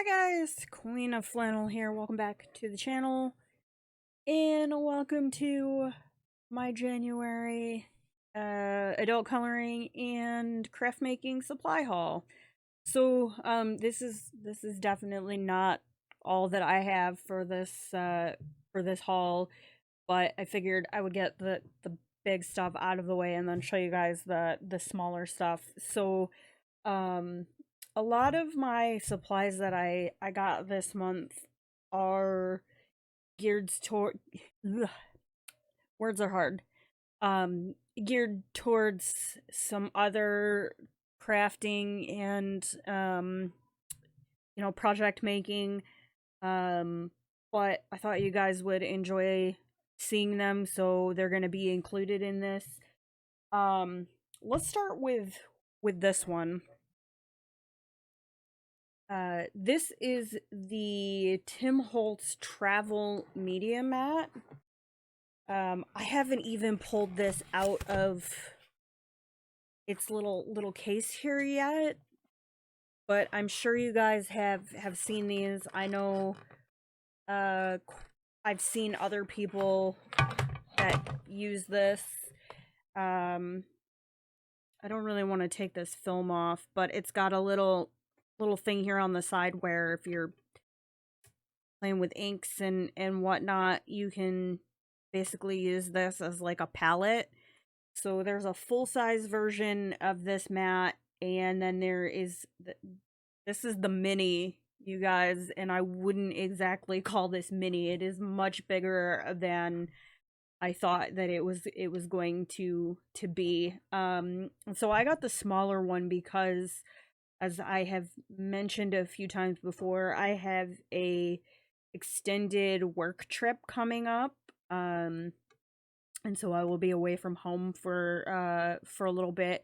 guys, Queen of Flannel here. Welcome back to the channel, and welcome to my January adult coloring and craft making supply haul. So this is definitely not all that I have for this haul, but I figured I would get the big stuff out of the way and then show you guys the smaller stuff. So a lot of my supplies that I got this month are geared toward words are hard. Geared towards some other crafting and project making. But I thought you guys would enjoy seeing them, so they're going to be included in this. Let's start with this one. This is the Tim Holtz Travel Media Mat. I haven't even pulled this out of its little case here yet, but I'm sure you guys have seen these. I know I've seen other people that use this. I don't really want to take this film off, but it's got a little thing here on the side where if you're playing with inks and whatnot, you can basically use this as like a palette. So there's a full-size version of this mat, and then there is this is the mini, you guys, and I wouldn't exactly call this mini. It is much bigger than I thought that it was going to be. So I got the smaller one because, as I have mentioned a few times before, I have a extended work trip coming up. And so I will be away from home for a little bit,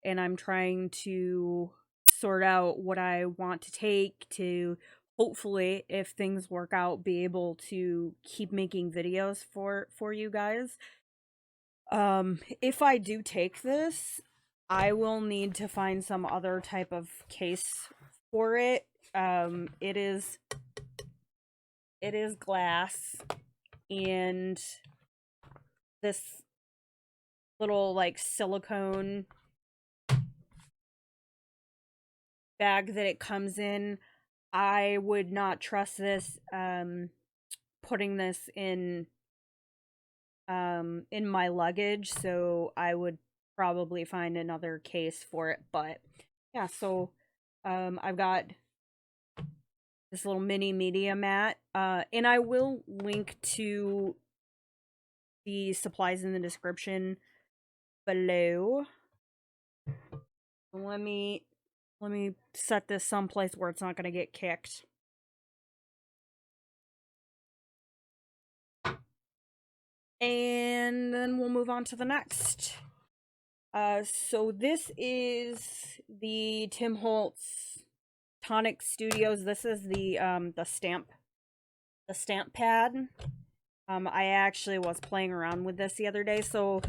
and I'm trying to sort out what I want to take to hopefully, if things work out, be able to keep making videos for you guys. If I do take this, I will need to find some other type of case for it. It is glass, and this little like silicone bag that it comes in, I would not trust this putting this in my luggage, so I would probably find another case for it. But yeah, so I've got this little mini media mat, and I will link to the supplies in the description below. Let me set this someplace where it's not going to get kicked. And then we'll move on to the next. So this is the Tim Holtz Tonic Studios. This is the stamp pad. I actually was playing around with this the other day, so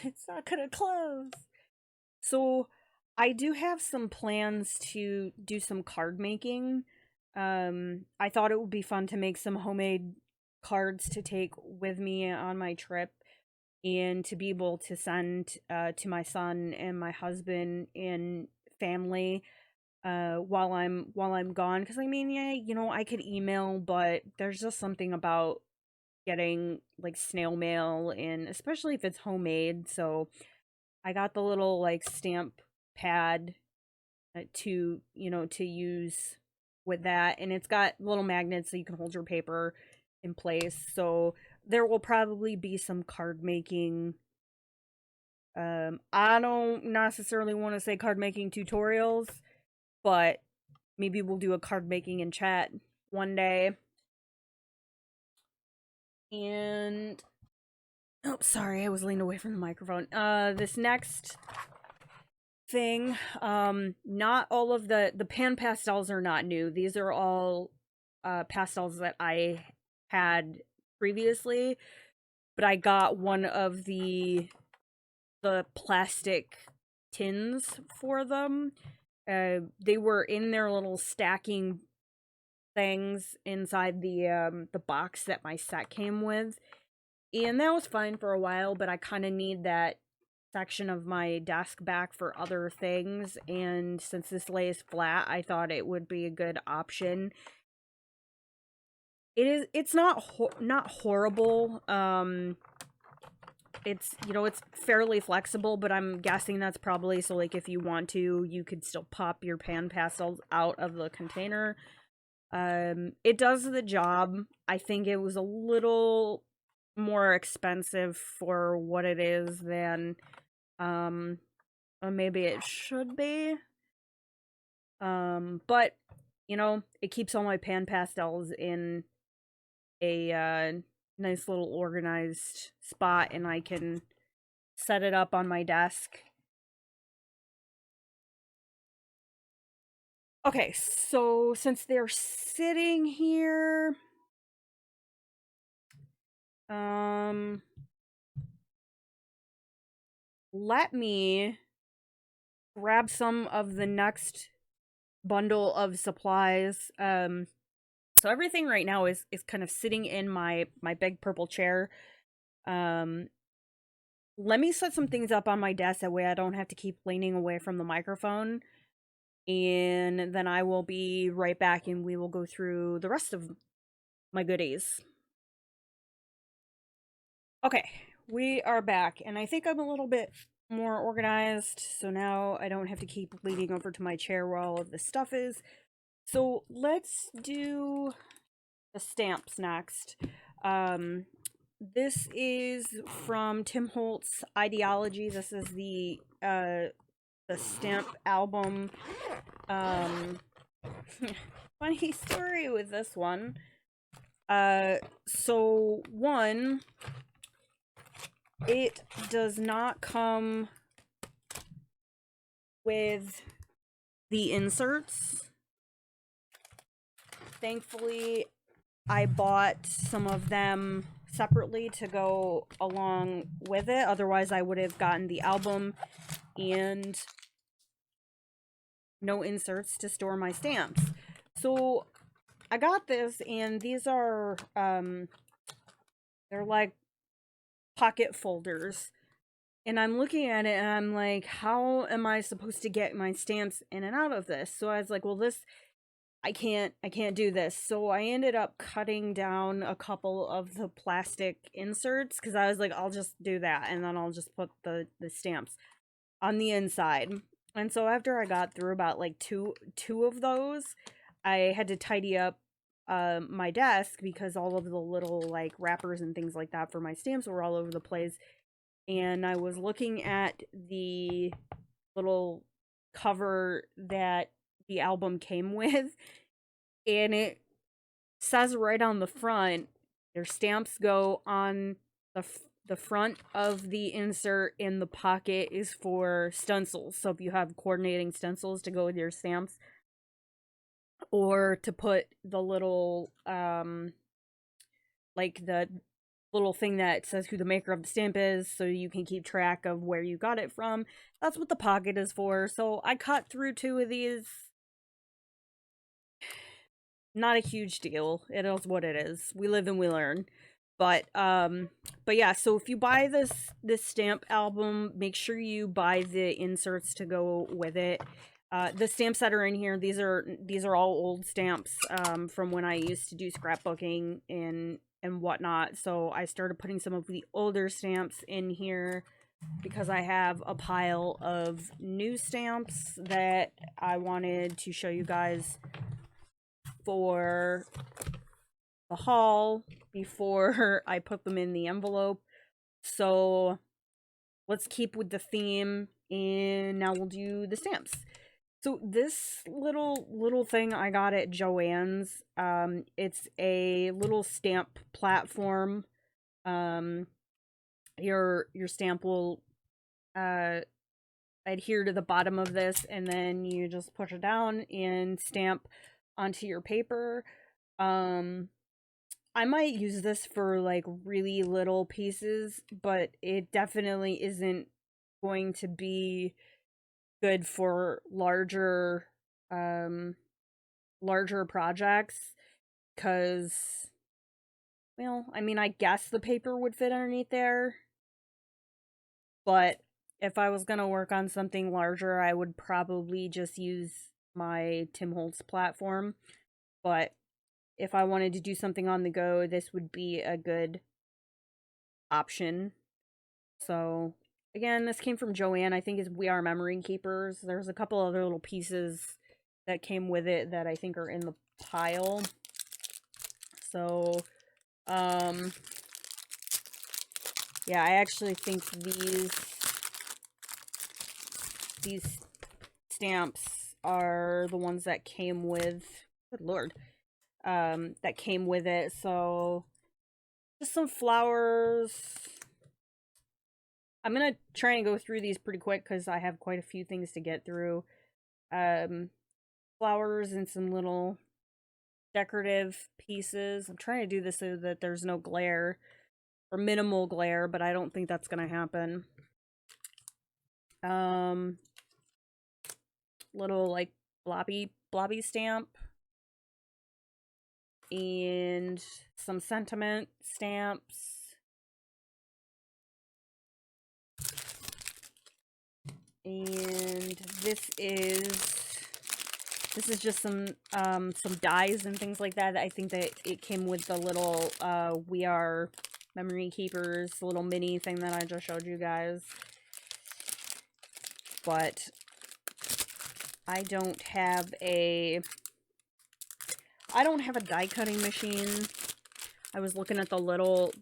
it's not gonna close. So I do have some plans to do some card making. I thought it would be fun to make some homemade cards to take with me on my trip, and to be able to send to my son and my husband and family while I'm gone. Because I mean, yeah, I could email, but there's just something about getting like snail mail, and especially if it's homemade. So I got the little like stamp pad to use with that, and it's got little magnets so you can hold your paper in place. So there will probably be some card making. I don't necessarily want to say card making tutorials, but maybe we'll do a card making in chat one day. And oh, sorry, I was leaning away from the microphone. This next thing, not all of the PanPastels are not new. These are all pastels that I had previously, but I got one of the plastic tins for them, They were in their little stacking things inside the box that my set came with. And that was fine for a while, but I kind of need that section of my desk back for other things, and since this lays flat, I thought it would be a good option. It's not horrible. It's, you know, it's fairly flexible, but I'm guessing that's probably so, like, if you want to, you could still pop your PanPastels out of the container. It does the job. I think it was a little more expensive for what it is than maybe it should be. But you know, it keeps all my PanPastels in a nice little organized spot, and I can set it up on my desk. Okay, so since they're sitting here, let me grab some of the next bundle of supplies. So everything right now is kind of sitting in my big purple chair. Let me set some things up on my desk, that way I don't have to keep leaning away from the microphone. And then I will be right back, and we will go through the rest of my goodies. Okay, we are back, and I think I'm a little bit more organized, so now I don't have to keep leaning over to my chair where all of this stuff is. So let's do the stamps next. This is from Tim Holtz Ideology. This is the stamp album. Funny story with this one. So one, it does not come with the inserts. Thankfully, I bought some of them separately to go along with it. Otherwise, I would have gotten the album and no inserts to store my stamps. So I got this, and these are they're like pocket folders. And I'm looking at it, and I'm like, how am I supposed to get my stamps in and out of this? So I was like, well, this, I can't do this. So I ended up cutting down a couple of the plastic inserts, because I was like, I'll just do that, and then I'll just put the stamps on the inside. And so after I got through about like two of those, I had to tidy up my desk, because all of the little like wrappers and things like that for my stamps were all over the place. And I was looking at the little cover that the album came with, and it says right on the front, their stamps go on the front of the insert, and the pocket is for stencils. So if you have coordinating stencils to go with your stamps, or to put the little like the little thing that says who the maker of the stamp is, so you can keep track of where you got it from. That's what the pocket is for. So I cut through two of these. Not a huge deal. It is what it is. We live and we learn. But yeah, so if you buy this stamp album, make sure you buy the inserts to go with it. The stamps that are in here, these are all old stamps from when I used to do scrapbooking and whatnot. So I started putting some of the older stamps in here, because I have a pile of new stamps that I wanted to show you guys for the haul before I put them in the envelope. So let's keep with the theme, and now we'll do the stamps. So this little thing I got at JoAnn's, it's a little stamp platform. Your stamp will adhere to the bottom of this, and then you just push it down and stamp onto your paper. I might use this for like really little pieces, but it definitely isn't going to be good for larger projects, because, well, I mean, I guess the paper would fit underneath there, but if I was gonna work on something larger, I would probably just use my Tim Holtz platform. But if I wanted to do something on the go, this would be a good option. So, again, this came from JoAnn. I think it's We Are Memory Keepers. There's a couple other little pieces that came with it that I think are in the pile. So, yeah, I actually think these stamps are the ones that came with, good lord, that came with it. So, just some flowers. I'm gonna try and go through these pretty quick because I have quite a few things to get through. Flowers and some little decorative pieces. I'm trying to do this so that there's no glare, or minimal glare, but I don't think that's gonna happen. Little like blobby stamp, and some sentiment stamps. And this is just some dies and things like that. I think that it came with the little We Are Memory Keepers, the little mini thing that I just showed you guys. But I don't have a die cutting machine. I was looking at the little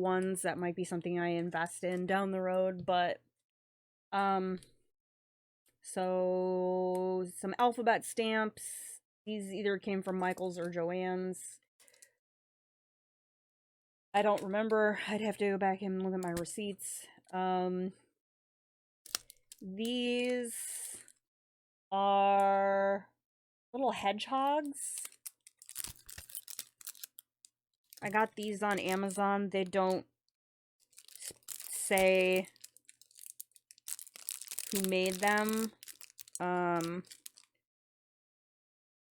ones. That might be something I invest in down the road, but so some alphabet stamps. These either came from Michael's or JoAnn's. I don't remember. I'd have to go back and look at my receipts. These are little hedgehogs. I got these on Amazon. They don't say who made them.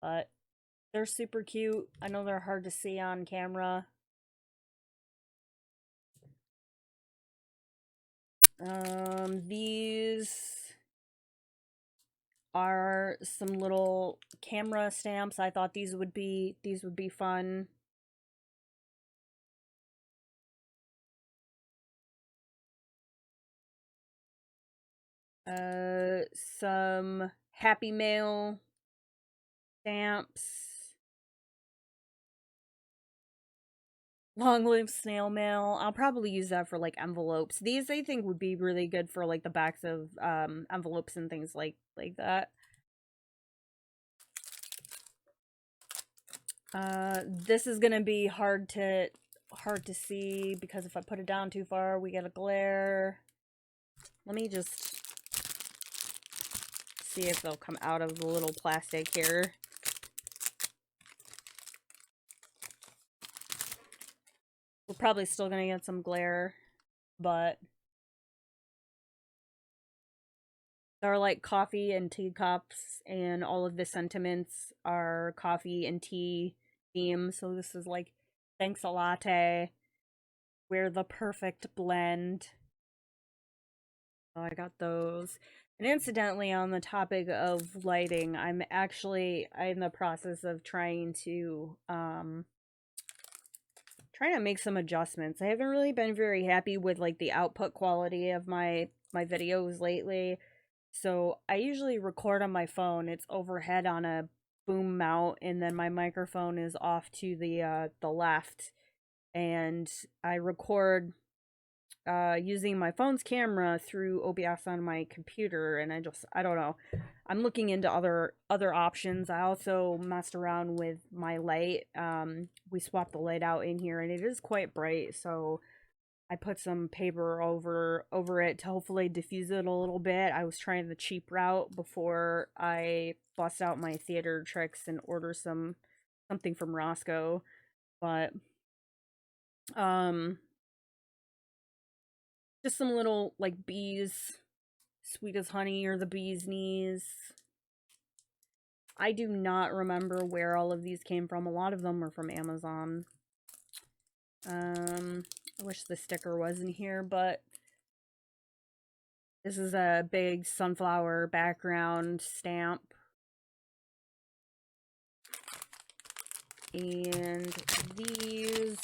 But they're super cute. I know they're hard to see on camera. These are some little camera stamps. I thought these would be fun. Some Happy Mail stamps. Long live snail mail. I'll probably use that for like envelopes. These I think would be really good for like the backs of envelopes and things like that. This is gonna be hard to see because if I put it down too far, we get a glare. Let me just see if they'll come out of the little plastic here. We're probably still gonna get some glare, but they're like coffee and tea cups, and all of the sentiments are coffee and tea themes. So this is like, thanks a latte. We're the perfect blend. So I got those. And incidentally, on the topic of lighting, I'm in the process of trying to make some adjustments. I haven't really been very happy with like the output quality of my videos lately. So I usually record on my phone. It's overhead on a boom mount, and then my microphone is off to the left. And I record using my phone's camera through OBS on my computer, and I don't know. I'm looking into other options. I also messed around with my light. We swapped the light out in here, and it is quite bright, so I put some paper over it to hopefully diffuse it a little bit. I was trying the cheap route before I bust out my theater tricks and order something from Roscoe, but just some little like bees Sweet as Honey or the Bee's Knees. I do not remember where all of these came from. A lot of them were from Amazon. I wish the sticker wasn't here, but this is a big sunflower background stamp. And these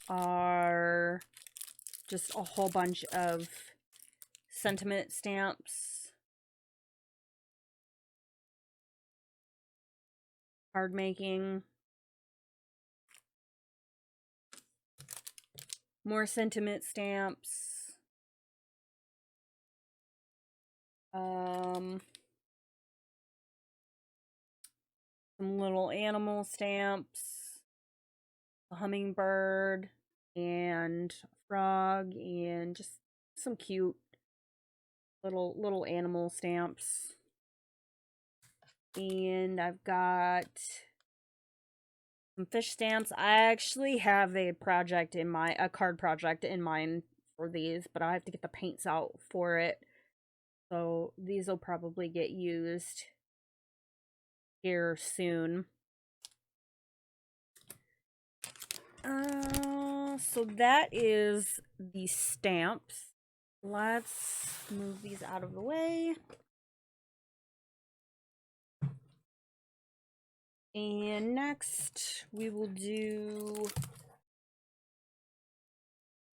are just a whole bunch of sentiment stamps. Card making. More sentiment stamps. Some little animal stamps. A hummingbird and a frog and just some cute little animal stamps. And I've got some fish stamps. I actually have a card project in mind for these, but I have to get the paints out for it. So these will probably get used here soon. So that is the stamps. Let's move these out of the way. And next, we will do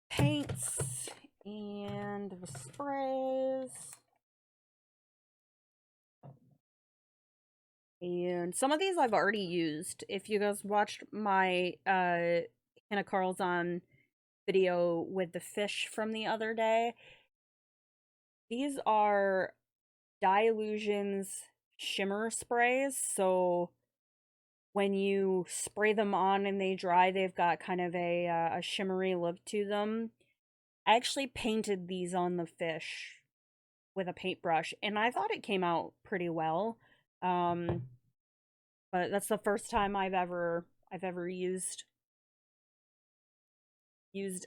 paints and the sprays. And some of these I've already used. If you guys watched my Hannah Carlson video with the fish from the other day, these are Dylusions Shimmer Sprays. So when you spray them on and they dry, they've got kind of a shimmery look to them. I actually painted these on the fish with a paintbrush, and I thought it came out pretty well. But that's the first time I've ever used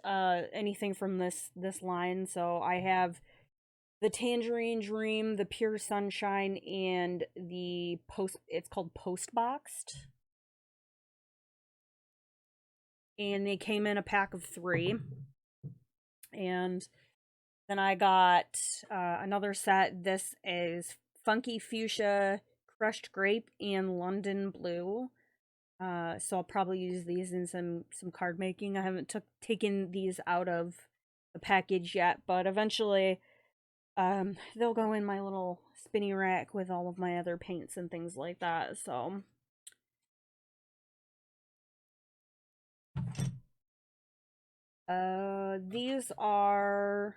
anything from this line. So I have the Tangerine Dream, the Pure Sunshine, and it's called Postboxed. And they came in a pack of 3. And then I got another set. This is Funky Fuchsia, Crushed Grape, and London Blue. So I'll probably use these in some card making. I haven't taken these out of the package yet, but eventually they'll go in my little spinny rack with all of my other paints and things like that. So these are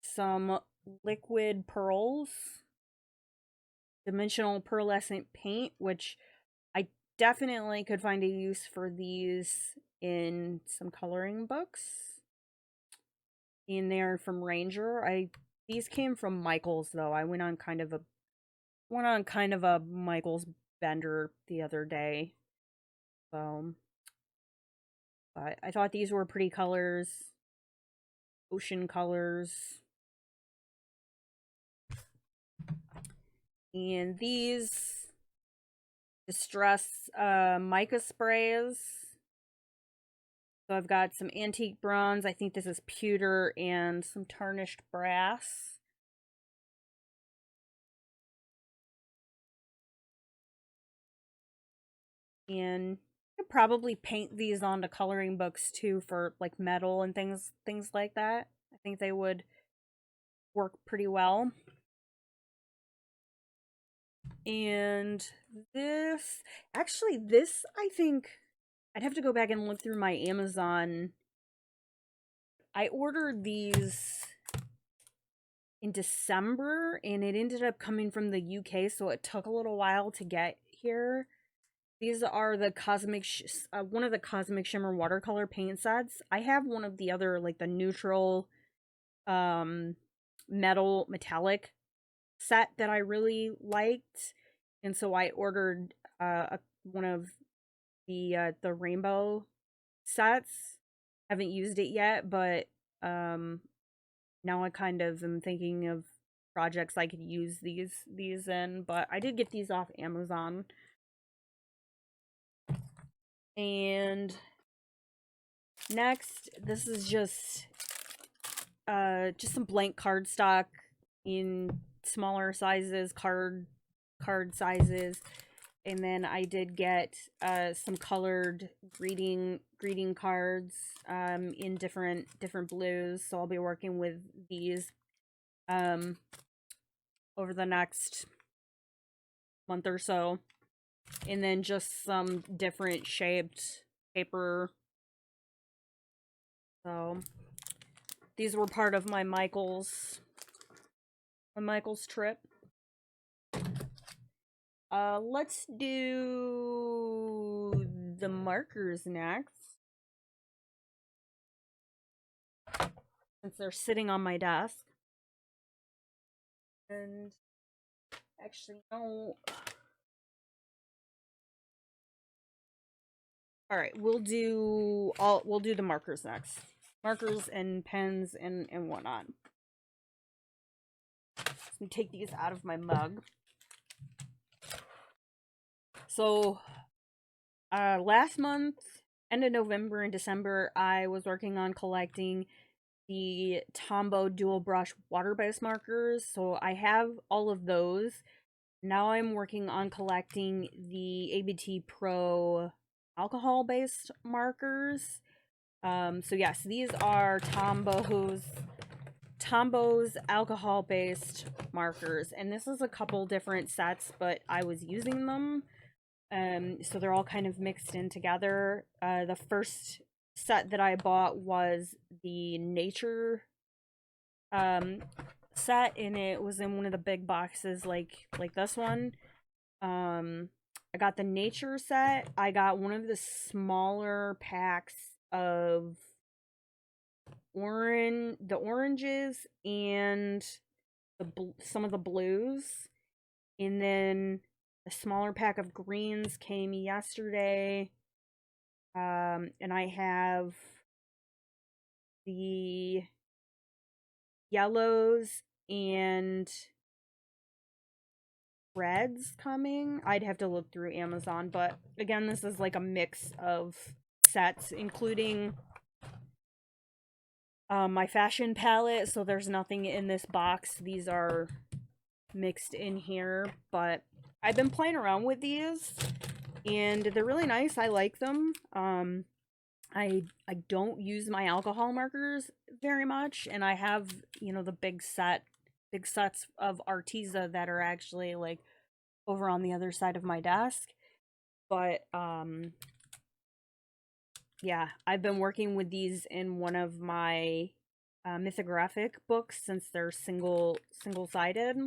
some liquid pearls, dimensional pearlescent paint, which I definitely could find a use for these in some coloring books. And they're from Ranger. These came from Michael's though. I went on kind of a Michael's bender the other day. So but I thought these were pretty colors. Ocean colors. And these Distress Mica Sprays. So I've got some antique bronze. I think this is pewter and some tarnished brass. And I could probably paint these onto coloring books too for like metal and things like that. I think they would work pretty well. And this I think I'd have to go back and look through my Amazon. I ordered these in December and it ended up coming from the UK, so it took a little while to get here. These are the one of the Cosmic Shimmer watercolor paint sets. I have one of the other, like the neutral metallic set that I really liked, and so I ordered one of the rainbow sets. Haven't used it yet, but now I kind of am thinking of projects I could use these in, but I did get these off Amazon. And next, this is just some blank cardstock in smaller sizes, card sizes. And then I did get some colored greeting cards in different blues. So I'll be working with these over the next month or so. And then just some different shaped paper. So these were part of my Michael's trip. Let's do the markers next. Since they're sitting on my desk. And actually, no. Alright, we'll do the markers next. Markers and pens and whatnot. Let me take these out of my mug. So, last month, end of November and December, I was working on collecting the Tombow dual brush water-based markers. So I have all of those. Now I'm working on collecting the ABT Pro alcohol-based markers. So yes, these are Tombow's alcohol-based markers, and this is a couple different sets, but I was using them. So they're all kind of mixed in together. The first set that I bought was the Nature set, and it was in one of the big boxes like this one. I got the Nature set. I got one of the smaller packs of the oranges and some of the blues, and then a smaller pack of greens came yesterday. And I have the yellows and reds coming. I'd have to look through Amazon, but again, this is like a mix of sets, including my fashion palette, so there's nothing in this box. These are mixed in here, but I've been playing around with these, and they're really nice. I like them. I don't use my alcohol markers very much, and I have, the big sets of Arteza that are actually like over on the other side of my desk. But yeah, I've been working with these in one of my mythographic books since they're single-sided,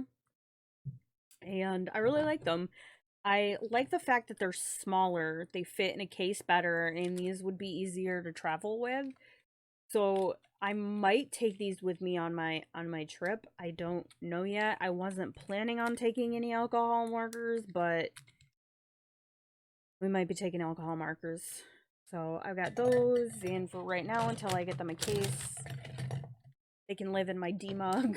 and I really like them. I like the fact that they're smaller, they fit in a case better, and these would be easier to travel with. So I might take these with me on my trip. I don't know yet. I wasn't planning on taking any alcohol markers, but we might be taking alcohol markers. So I've got those, and for right now, until I get them a case, they can live in my D-mug.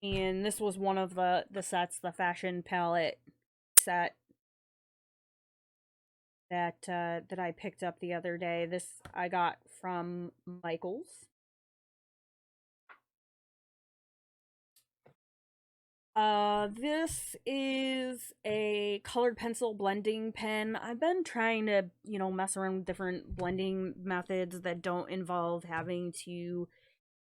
And this was one of the sets, the fashion palette set that I picked up the other day. This I got from Michael's. This is a colored pencil blending pen. I've been trying to, mess around with different blending methods that don't involve having to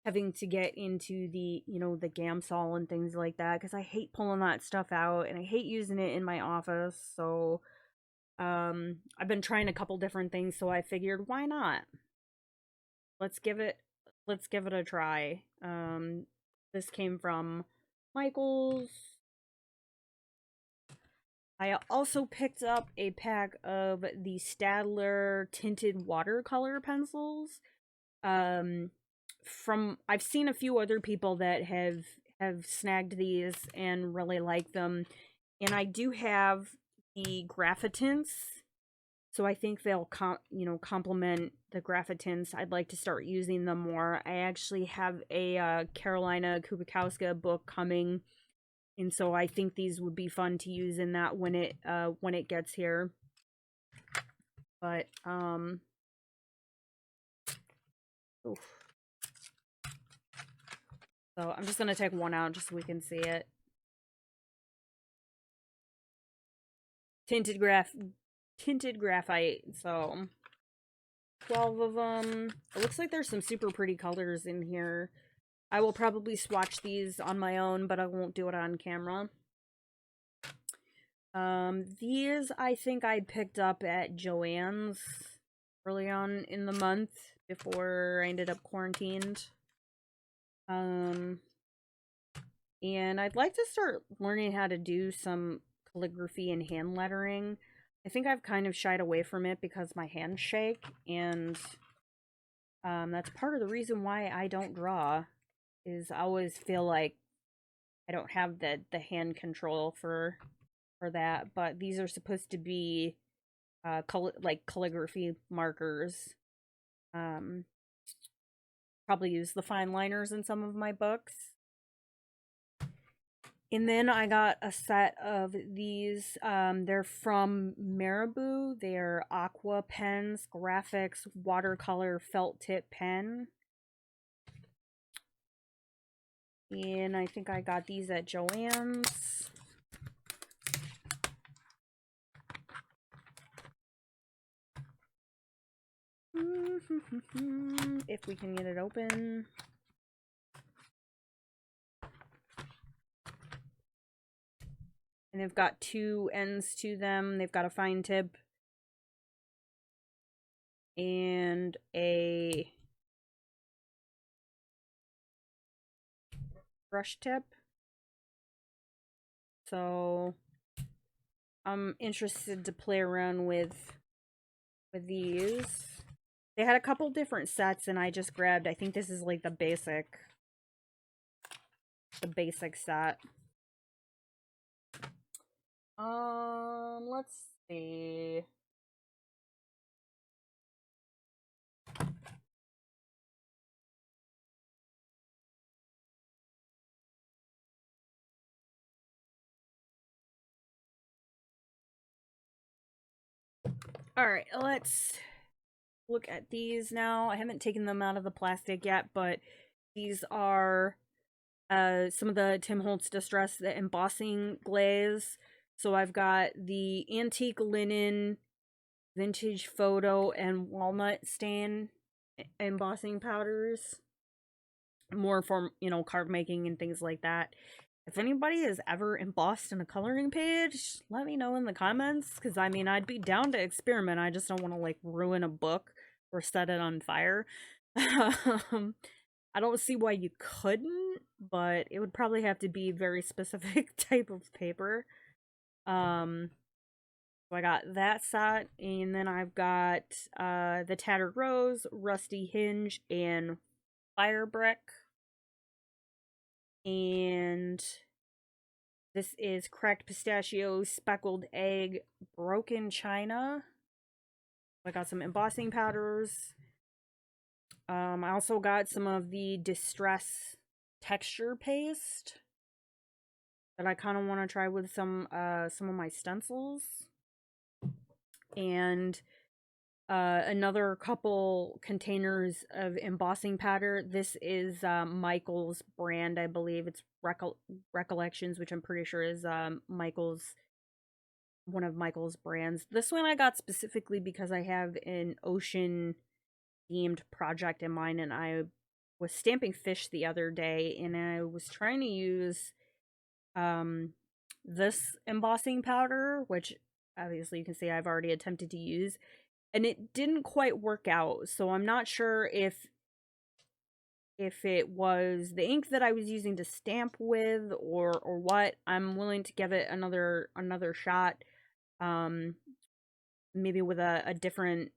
get into the, the Gamsol and things like that, because I hate pulling that stuff out, and I hate using it in my office. So, I've been trying a couple different things, so I figured, why not? Let's give it a try. This came from Michael's. I also picked up a pack of the Stadler tinted watercolor pencils. I've seen a few other people that have snagged these and really like them, and I do have the Graphitints So I think they'll complement the Graphitints. I'd like to start using them more. I actually have a Carolina Kubikowska book coming, and so I think these would be fun to use in that when it gets here. But oof. So I'm just gonna take one out just so we can see it. Tinted graphite. So 12 of them. It looks like there's some super pretty colors in here. I will probably swatch these on my own, but I won't do it on camera. These I think I picked up at JoAnn's early on in the month before I ended up quarantined. And I'd like to start learning how to do some calligraphy and hand lettering. I think I've kind of shied away from it because my hands shake, and that's part of the reason why I don't draw, is I always feel like I don't have the hand control for that. But these are supposed to be like calligraphy markers. Probably use the fine liners in some of my books. And then I got a set of these. They're from Marabu. They're Aqua Pen Graphix Watercolor Felt Tip Pen. And I think I got these at JoAnn's. If we can get it open. And they've got two ends to them. They've got a fine tip and a brush tip. So I'm interested to play around with these. They had a couple different sets, and I just grabbed, I think this is like the basic set. Let's see. All right, let's look at these now. I haven't taken them out of the plastic yet, but these are some of the Tim Holtz Distress, the Embossing Glaze. So I've got the Antique Linen, Vintage Photo, and Walnut Stain embossing powders. More for, card making and things like that. If anybody has ever embossed in a coloring page, let me know in the comments, because I mean, I'd be down to experiment. I just don't want to like ruin a book or set it on fire. I don't see why you couldn't, but it would probably have to be very specific type of paper. So I got that set, and then I've got the Tattered Rose, Rusty Hinge, and Fire Brick. And this is Cracked Pistachio, Speckled Egg, Broken China. I got some embossing powders. I also got some of the Distress texture paste that I kind of want to try with some of my stencils. And another couple containers of embossing powder. This is Michael's brand, I believe. It's Recollections, which I'm pretty sure is one of Michael's brands. This one I got specifically because I have an ocean themed project in mind, and I was stamping fish the other day, and I was trying to use this embossing powder, which obviously you can see I've already attempted to use, and it didn't quite work out. So I'm not sure if it was the ink that I was using to stamp with or what. I'm willing to give it another shot, maybe with a different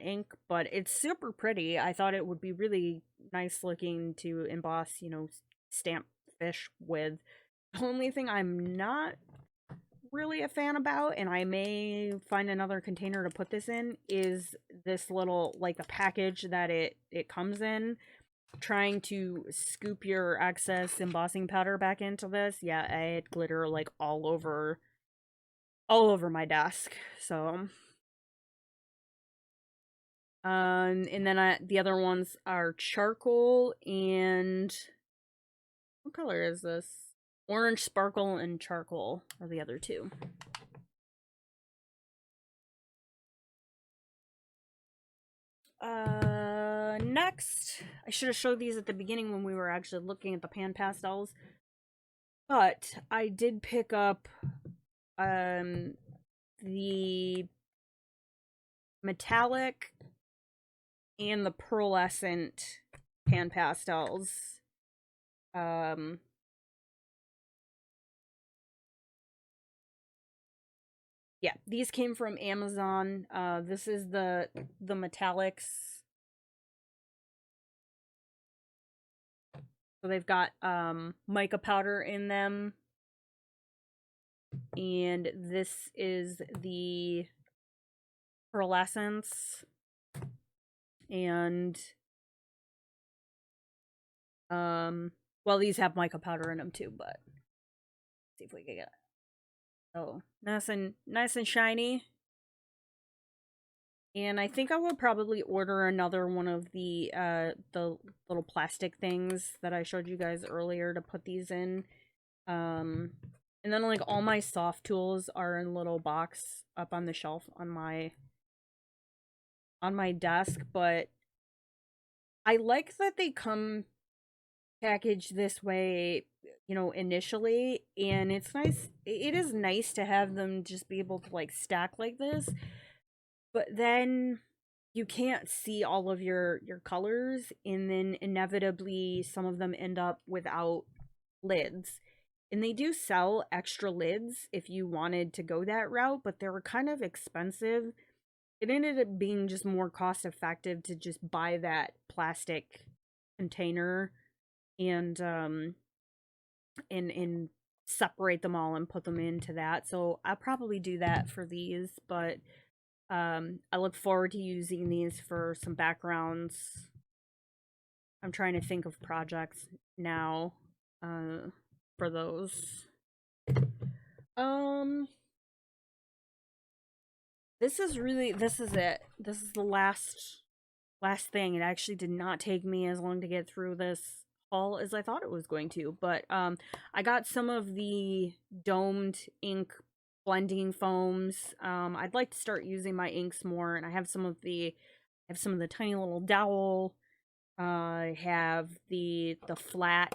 ink, but it's super pretty. I thought it would be really nice looking to emboss, stamp fish with. The only thing I'm not really a fan about, and I may find another container to put this in, is this little, like, the package that it comes in. Trying to scoop your excess embossing powder back into this. Yeah, I had glitter like all over my desk. So and then the other ones are charcoal and what color is this? Orange sparkle and charcoal are the other two. Next, I should have showed these at the beginning when we were actually looking at the PanPastels, but I did pick up the metallic and the pearlescent PanPastels. Yeah, these came from Amazon. This is the metallics. So they've got mica powder in them. And this is the pearlescence. And well, these have mica powder in them too, but let's see if we can get it. Oh, nice and shiny. And I think I will probably order another one of the little plastic things that I showed you guys earlier to put these in. And then like all my soft tools are in a little box up on the shelf on my desk, but I like that they come packaged this way, you know, initially, and it's nice. It is nice to have them just be able to like stack like this. But then you can't see all of your colors, and then inevitably some of them end up without lids. And they do sell extra lids if you wanted to go that route, but they were kind of expensive. It ended up being just more cost effective to just buy that plastic container and separate them all and put them into that. So I'll probably do that for these, but I look forward to using these for some backgrounds. I'm trying to think of projects now for those. This is it. This is the last thing. It actually did not take me as long to get through this haul as I thought it was going to, but I got some of the domed ink blending foams. I'd like to start using my inks more, and I have some of the tiny little dowel. I have the flat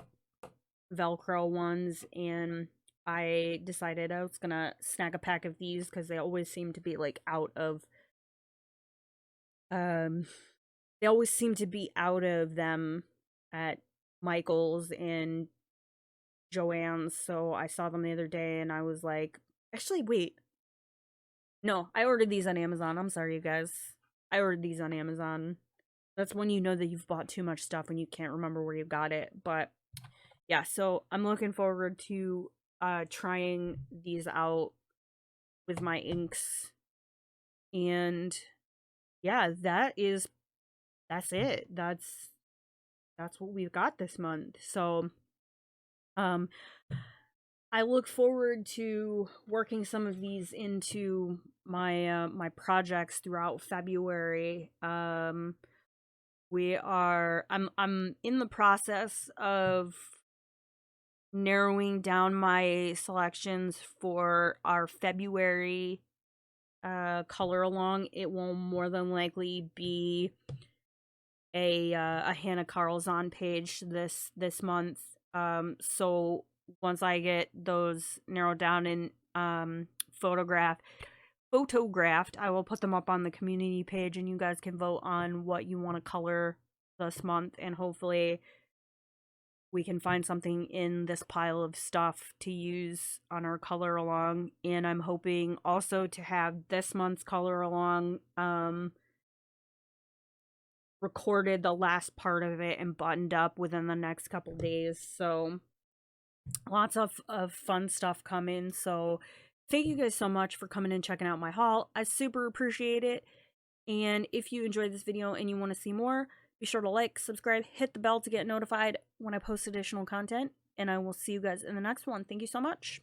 Velcro ones, and I decided I was gonna snag a pack of these because they always seem to be like out of they always seem to be out of them at Michael's and JoAnn's. So I saw them the other day and I was like, actually, wait. No, I ordered these on Amazon. I'm sorry, you guys. I ordered these on Amazon. That's when you know that you've bought too much stuff and you can't remember where you got it. But yeah, so I'm looking forward to trying these out with my inks. And yeah, that's it. That's what we've got this month. So I look forward to working some of these into my my projects throughout February. I'm in the process of narrowing down my selections for our February color along. It will more than likely be a Hannah Carlzon page this month. So once I get those narrowed down and photographed, I will put them up on the community page, and you guys can vote on what you want to color this month, and hopefully we can find something in this pile of stuff to use on our color along. And I'm hoping also to have this month's color along recorded, the last part of it, and buttoned up within the next couple days. So lots of fun stuff coming. So thank you guys so much for coming and checking out my haul. I super appreciate it. And if you enjoyed this video and you want to see more, be sure to like, subscribe, hit the bell to get notified when I post additional content. And I will see you guys in the next one. Thank you so much.